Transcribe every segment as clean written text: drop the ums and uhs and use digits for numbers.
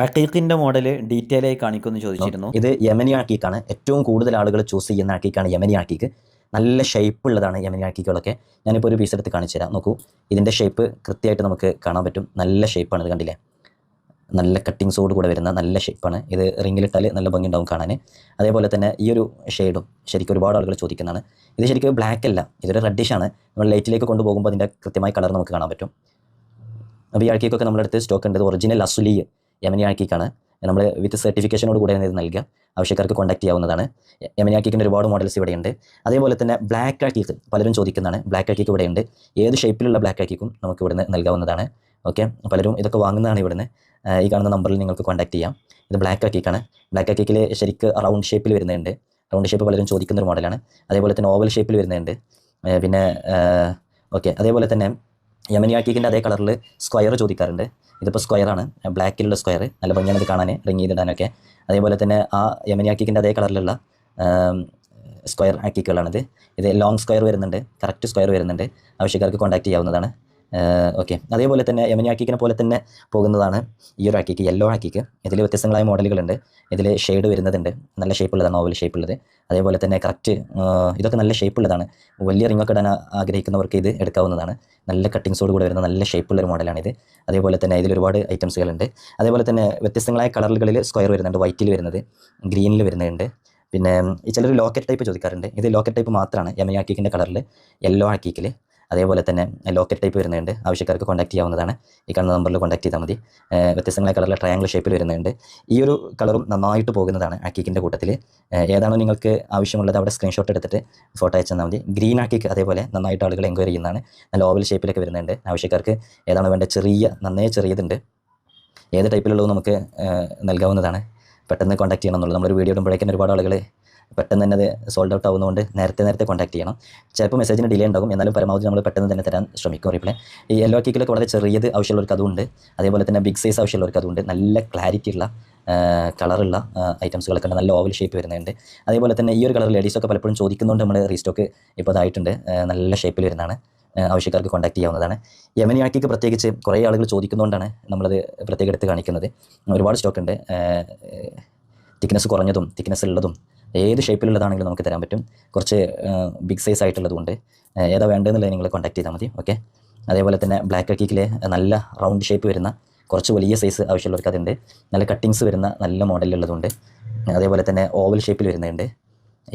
അക്കീക്കിൻ്റെ model detail ആയി കാണിക്കുമെന്ന് ചോദിച്ചിരുന്നു. ഇത് യമനി അക്കീക്കാണ്. ഏറ്റവും കൂടുതൽ ആളുകൾ ചൂസ് ചെയ്യുന്ന അക്കീക്കാണ് യമനി അക്കീക്ക്. നല്ല ഷേപ്പ് ഉള്ളതാണ് യമനി അക്കീക്കുകളൊക്കെ. ഞാനിപ്പോൾ ഒരു പീസ് എടുത്ത് കാണിച്ചു തരാം. നോക്കൂ, ഇതിൻ്റെ ഷേപ്പ് കൃത്യമായിട്ട് നമുക്ക് കാണാൻ പറ്റും. നല്ല ഷേപ്പാണ്, ഇത് കണ്ടില്ലേ? നല്ല കട്ടിങ്സോട് കൂടെ വരുന്ന നല്ല ഷേപ്പാണ്. ഇത് റിങ്ങിലിട്ടാൽ നല്ല ഭംഗി ഉണ്ടാവും കാണാൻ. അതേപോലെ തന്നെ ഈ ഒരു ഷെയ്ഡും ശരിക്കും ഒരുപാട് ആളുകൾ ചോദിക്കുന്നതാണ്. ഇത് ശരിക്കും ബ്ലാക്ക് അല്ല, ഇതൊരു റെഡിഷാണ്. നമ്മൾ ലൈറ്റിലേക്ക് കൊണ്ടുപോകുമ്പോൾ അതിൻ്റെ കൃത്യമായ കളർ നമുക്ക് കാണാൻ പറ്റും. അപ്പോൾ ഈ അക്കീക്കൊക്കെ നമ്മുടെ അടുത്ത് സ്റ്റോക്ക് ഉണ്ട്. ഒറിജിനൽ അസുലി യമനി അക്കീക്കാണ്. നമ്മൾ വിത്ത് സർട്ടിഫിക്കേഷനോട് കൂടെ ഇത് നൽകുക. ആവശ്യക്കാർക്ക് കോൺടാക്ട് ചെയ്യാവുന്നതാണ്. യമനി അക്കീക്കിൻ്റെ ഒരുപാട് മോഡൽസ് ഇവിടെയുണ്ട്. അതേപോലെ തന്നെ ബ്ലാക്ക് അക്കീക്ക് പലരും ചോദിക്കുന്നതാണ്. ബ്ലാക്ക് അക്കീക്ക് ഇവിടെയുണ്ട്. ഏത് ഷേപ്പിലുള്ള ബ്ലാക്ക് അക്കീക്കും നമുക്ക് ഇവിടുന്ന് നൽകാവുന്നതാണ്. ഓക്കെ, പലരും ഇതൊക്കെ വാങ്ങുന്നതാണ് ഇവിടുന്ന്. ഈ കാണുന്ന നമ്പറിൽ നിങ്ങൾക്ക് കോൺടാക്ട് ചെയ്യാം. ഇത് ബ്ലാക്ക് അക്കീക്കാണ്. ബ്ലാക്ക് അക്കീക്കിൽ ശരിക്ക് റൗണ്ട് ഷേപ്പിൽ വരുന്നുണ്ട്. റൗണ്ട് ഷേപ്പ് പലരും ചോദിക്കുന്ന ഒരു മോഡലാണ്. അതേപോലെ തന്നെ ഓവൽ ഷേപ്പിൽ വരുന്നുണ്ട്. പിന്നെ ഓക്കെ, അതേപോലെ തന്നെ യമനി അക്കീക്കിൻ്റെ അതേ കളറിൽ സ്ക്വയർ ചോദിക്കാറുണ്ട്. ഇതിപ്പോൾ സ്ക്വയറാണ്, ബ്ലാക്കിലുള്ള സ്ക്വയർ. നല്ല ഭംഗിയാണ് ഇത് കാണാൻ, റിങ് ചെയ്തിടാനൊക്കെ. അതേപോലെ തന്നെ ആ യമനി അക്കീക്കിൻ്റെ അതേ കളറിലുള്ള സ്ക്വയർ അക്കീക്കുകളാണിത്. ഇത് ലോങ് സ്ക്വയർ വരുന്നുണ്ട്, കറക്റ്റ് സ്ക്വയർ വരുന്നുണ്ട്. ആവശ്യക്കാർക്ക് കോൺടാക്ട് ചെയ്യാവുന്നതാണ്. ഓക്കെ, അതേപോലെ തന്നെ യമനി അക്കീക്കിനെ പോലെ തന്നെ പോകുന്നതാണ് ഈ ഒരു അക്കീക്ക്, യെല്ലോ അക്കീക്ക്. ഇതിൽ വ്യത്യസ്തങ്ങളായ മോഡലുകളുണ്ട്. ഇതിൽ ഷെയ്ഡ് വരുന്നതുണ്ട്. നല്ല ഷേപ്പുള്ളതാണ്, ഓവൽ ഷേപ്പുള്ളത്. അതേപോലെ തന്നെ കറക്റ്റ് ഇതൊക്കെ നല്ല ഷേപ്പുള്ളതാണ്. വലിയ റിങ്ങൊക്കെ ഇടാൻ ആഗ്രഹിക്കുന്നവർക്ക് ഇത് എടുക്കാവുന്നതാണ്. നല്ല കട്ടിങ്സോട് കൂടെ വരുന്ന നല്ല ഷേപ്പുള്ളൊരു മോഡലാണിത്. അതേപോലെ തന്നെ ഇതിൽ ഒരുപാട് ഐറ്റംസുകളുണ്ട്. അതേപോലെ തന്നെ വ്യത്യസ്തങ്ങളായ കളറുകളിൽ സ്ക്വയർ വരുന്നുണ്ട്. വൈറ്റിൽ വരുന്നത്, ഗ്രീനിൽ വരുന്നുണ്ട്. പിന്നെ ഈ ചിലർ ലോക്കറ്റ് ടൈപ്പ് ചോദിക്കാറുണ്ട്. ഇത് ലോക്കറ്റ് ടൈപ്പ് മാത്രമാണ് യമനി അക്കീക്കിൻ്റെ കളറിൽ, യെല്ലോ അക്കീക്കിൽ. അതേപോലെ തന്നെ ലോക്കറ്റ് ടൈപ്പ് വരുന്നുണ്ട്. ആവശ്യക്കാർക്ക് കോൺടാക്ട് ചെയ്യാവുന്നതാണ്. ഈ കാണുന്ന നമ്പറിൽ കോൺടാക്ട് ചെയ്താൽ മതി. വ്യത്യസ്തങ്ങളായ കളറിൽ ട്രയാങ്കിൾ ഷേപ്പിൽ വരുന്നുണ്ട്. ഈ ഒരു കളറും നന്നായിട്ട് പോകുന്നതാണ് അക്കീക്കിൻ്റെ കൂട്ടത്തിൽ. ഏതാണോ നിങ്ങൾക്ക് ആവശ്യമുള്ളത് അവിടെ സ്ക്രീൻഷോട്ട് എടുത്തിട്ട് ഫോട്ടോ അയച്ചു തന്നാൽ മതി. ഗ്രീൻ അക്കീക്ക് അതേപോലെ നന്നായിട്ട് ആളുകൾ എൻക്വയറി ചെയ്യുന്നതാണ്. നല്ല ഓവൽ ഷേപ്പിലൊക്കെ വരുന്നുണ്ട്. ആവശ്യക്കാർക്ക് ഏതാണോ വേണ്ട, നന്നേ ചെറിയതുണ്ട്. ഏത് ടൈപ്പിലുള്ളതും നമുക്ക് നൽകാവുന്നതാണ്. പെട്ടെന്ന് കോൺടാക്ട് ചെയ്യണം എന്നുള്ളത്. നമ്മളൊരു വീഡിയോ ഇടുമ്പോഴേക്കും ഒരുപാട് ആളുകൾ പെട്ടെന്ന് തന്നെ അത് സോൾഡ് ഔട്ട് ആവുന്നതുകൊണ്ട് നേരത്തെ കോൺടാക്ട് ചെയ്യണം. ചിലപ്പോൾ മെസ്സേജിന് ഡിലേ ഉണ്ടാകും, എന്നാലും പരമാവധി നമ്മൾ പെട്ടെന്ന് തന്നെ തരാൻ ശ്രമിക്കും റിപ്ലൈ. ഈ യെല്ലോ അക്കീക്കിലൊക്കെ വളരെ ചെറിയത് ആവശ്യമുള്ളവർക്ക് അതുണ്ട്. അതേപോലെ തന്നെ ബിഗ് സൈസ് ആവശ്യമുള്ളവർക്ക് അതുണ്ട്. നല്ല ക്ലാരിറ്റി ഉള്ള കളറുള്ള ഐറ്റംസുകളൊക്കെ ഉണ്ട്. നല്ല ഓവൽ ഷേപ്പ് വരുന്നുണ്ട്. അതേപോലെ തന്നെ ഈ ഒരു കളർ ലേഡീസൊക്കെ പലപ്പോഴും ചോദിക്കുന്നതുകൊണ്ട് നമ്മൾ റീസ്റ്റോക്ക് ഇപ്പോൾ അതായിട്ടുണ്ട്. നല്ല ഷേപ്പിൽ വരുന്നതാണ്. ആവശ്യക്കാർക്ക് കോൺടാക്ട് ചെയ്യാവുന്നതാണ്. യമനി അക്കീക്ക് പ്രത്യേകിച്ച് കുറേ ആളുകൾ ചോദിക്കുന്നതുകൊണ്ടാണ് നമ്മളത് പ്രത്യേകം എടുത്ത് കാണിക്കുന്നത്. ഒരുപാട് സ്റ്റോക്ക് ഉണ്ട്. തിക്നെസ് കുറഞ്ഞതും തിക്നെസ് ഉള്ളതും ഏത് ഷേപ്പിലുള്ളതാണെങ്കിലും നമുക്ക് തരാൻ പറ്റും. കുറച്ച് ബിഗ് സൈസ് ആയിട്ടുള്ളതുകൊണ്ട് ഏതാ വേണ്ടതെന്നുള്ളത് നിങ്ങൾ കോൺടാക്ട് ചെയ്താൽ മതി. ഓക്കെ, അതേപോലെ തന്നെ ബ്ലാക്ക് അക്കീക്കിൽ നല്ല റൗണ്ട് ഷേപ്പ് വരുന്ന കുറച്ച് വലിയ സൈസ് ആവശ്യമുള്ളവർക്ക് അതുണ്ട്. നല്ല കട്ടിങ്സ് വരുന്ന നല്ല മോഡലുള്ളതുണ്ട്. അതേപോലെ തന്നെ ഓവൽ ഷേപ്പിൽ വരുന്നുണ്ട്.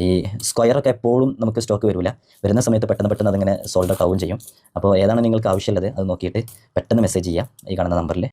ഈ സ്ക്വയറൊക്കെ എപ്പോഴും നമുക്ക് സ്റ്റോക്ക് വരില്ല. വരുന്ന സമയത്ത് പെട്ടെന്ന് അതിങ്ങനെ സോൾഡ് ഔട്ട് ആവുകയും ചെയ്യും. അപ്പോൾ ഏതാണ് നിങ്ങൾക്ക് ആവശ്യമുള്ളത് അത് നോക്കിയിട്ട് പെട്ടെന്ന് മെസ്സേജ് ചെയ്യാം ഈ കാണുന്ന നമ്പറിൽ.